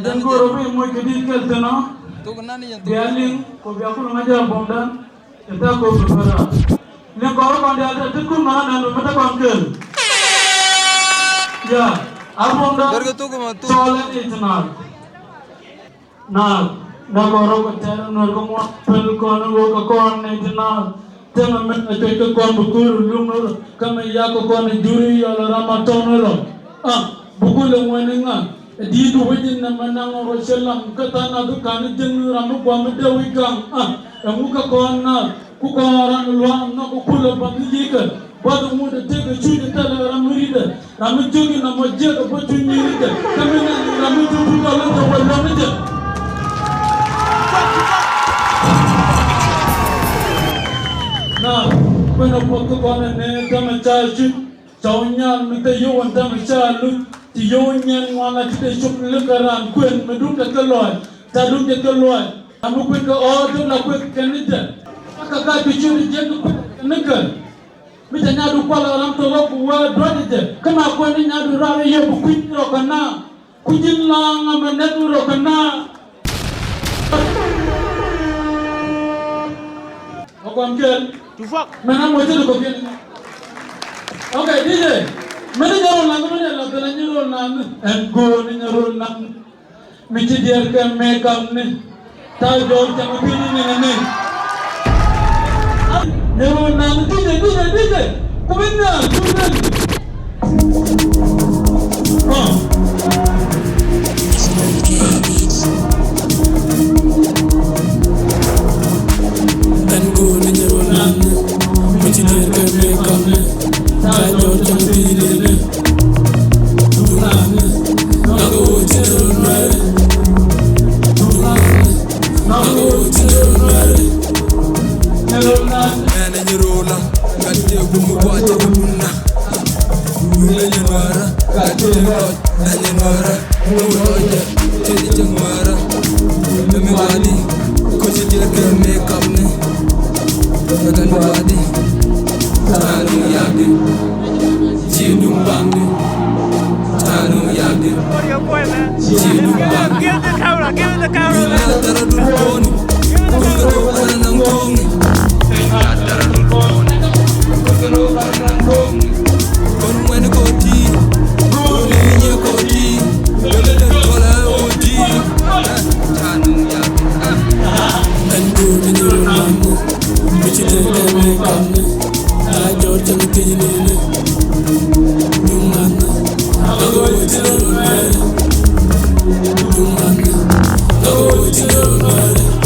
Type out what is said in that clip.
dan goro bi moy ke di kelteno bialing ko biakul maja bondan eta ko fara ne goro ko dia tekku mana dan mata konkel ya abonda solen itnar na goro ko tera nor ko mo pel ko no ko kon ne itnar tema men ko kon bukur lumur kama ya ko kon juri ya rama tonoro bukul ngwenenga di du wajin na manang roselam katana du kan jeng ramu gwa medawi gang muka kona ku ko ran luang na ku kula bangika badu mu de tege chude tala ramurida ramu jogi na mojje ko botunirida kamena ramu jubu ko la to wala meje na kono pokko kona ne kama chachu chawnya mita yo wanda machalu Tiyonya ngwana tite shop lekaran kuen meduk keloy taduk keloy amu kuen ke order la kuen kenita kaka bichuri jendu keneka mita nyadu pala orang tolo kuwa dwadite kama kuen nyadu rawe ye bukuin rokana kujin lang amenetu rokana okamkel tufak mana moje ko ken okay DJ mana jauh lang mana lah teranya jauh lang engko ni jauh lang mesti dia kan makeup ni tahu jauh jangan pilih ni jauh lang DJ kumenya engko ni jauh lang mesti dia kan makeup ni tahu jauh jangan pilih ni Go to the